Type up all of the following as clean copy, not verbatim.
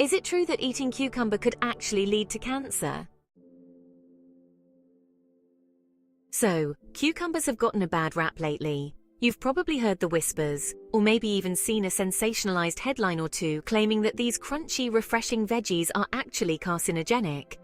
Is it true that eating cucumber could actually lead to cancer? So, cucumbers have gotten a bad rap lately. You've probably heard the whispers, or maybe even seen a sensationalized headline or two claiming that these crunchy, refreshing veggies are actually carcinogenic.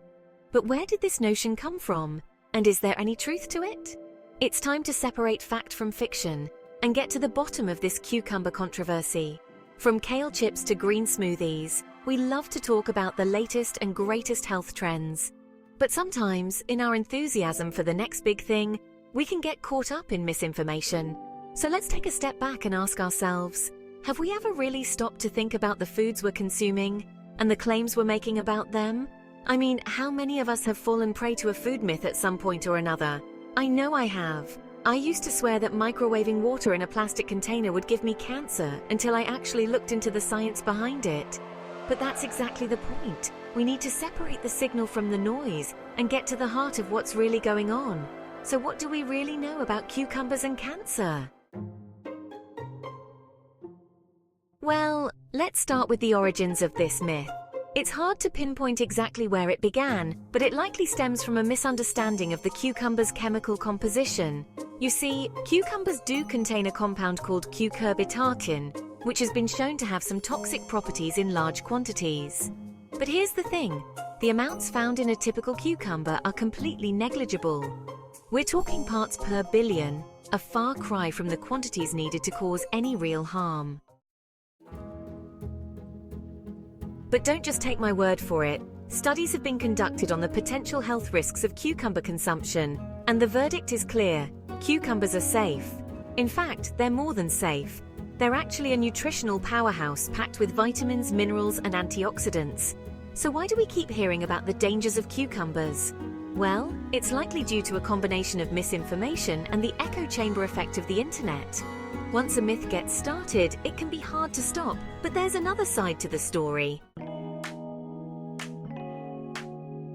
But where did this notion come from? And is there any truth to it? It's time to separate fact from fiction and get to the bottom of this cucumber controversy. From kale chips to green smoothies, we love to talk about the latest and greatest health trends. But sometimes, in our enthusiasm for the next big thing, we can get caught up in misinformation. So let's take a step back and ask ourselves, have we ever really stopped to think about the foods we're consuming and the claims we're making about them? I mean, how many of us have fallen prey to a food myth at some point or another? I know I have. I used to swear that microwaving water in a plastic container would give me cancer until I actually looked into the science behind it. But that's exactly the point. We need to separate the signal from the noise and get to the heart of what's really going on. So what do we really know about cucumbers and cancer? Well, let's start with the origins of this myth. It's hard to pinpoint exactly where it began, but it likely stems from a misunderstanding of the cucumber's chemical composition. You see, cucumbers do contain a compound called cucurbitacin, which has been shown to have some toxic properties in large quantities. But here's the thing, the amounts found in a typical cucumber are completely negligible. We're talking parts per billion, a far cry from the quantities needed to cause any real harm. But don't just take my word for it. Studies have been conducted on the potential health risks of cucumber consumption, and the verdict is clear. Cucumbers are safe. In fact, they're more than safe. They're actually a nutritional powerhouse packed with vitamins, minerals, and antioxidants. So why do we keep hearing about the dangers of cucumbers? Well, it's likely due to a combination of misinformation and the echo chamber effect of the internet. Once a myth gets started, it can be hard to stop, but there's another side to the story.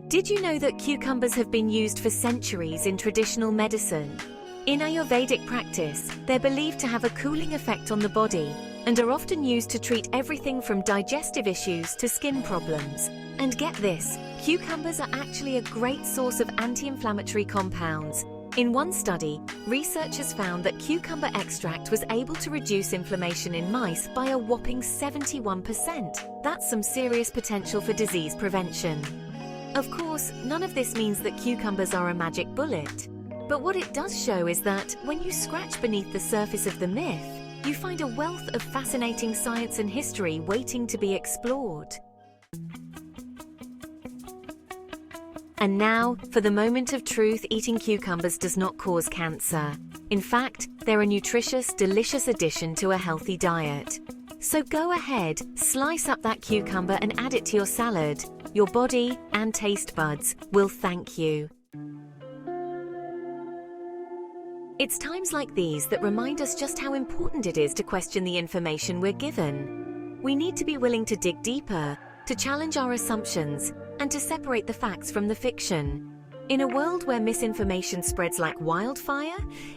Did you know that cucumbers have been used for centuries in traditional medicine? In Ayurvedic practice, they're believed to have a cooling effect on the body and are often used to treat everything from digestive issues to skin problems. And get this, cucumbers are actually a great source of anti-inflammatory compounds. In one study, researchers found that cucumber extract was able to reduce inflammation in mice by a whopping 71%. That's some serious potential for disease prevention. Of course, none of this means that cucumbers are a magic bullet. But what it does show is that when you scratch beneath the surface of the myth, you find a wealth of fascinating science and history waiting to be explored. And now, for the moment of truth, eating cucumbers does not cause cancer. In fact, they're a nutritious, delicious addition to a healthy diet. So go ahead, slice up that cucumber and add it to your salad. Your body and taste buds will thank you. It's times like these that remind us just how important it is to question the information we're given. We need to be willing to dig deeper, to challenge our assumptions, and to separate the facts from the fiction. In a world where misinformation spreads like wildfire,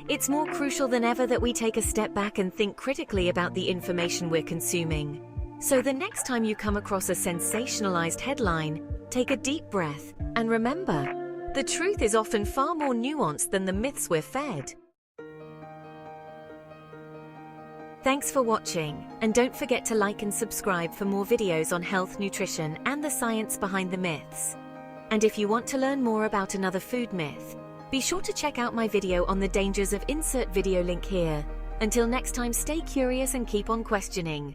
it's more crucial than ever that we take a step back and think critically about the information we're consuming. So the next time you come across a sensationalized headline, take a deep breath and remember, the truth is often far more nuanced than the myths we're fed. Thanks for watching, and don't forget to like and subscribe for more videos on health, nutrition, and the science behind the myths. And if you want to learn more about another food myth, be sure to check out my video on the dangers of insert video link here. Until next time, stay curious and keep on questioning.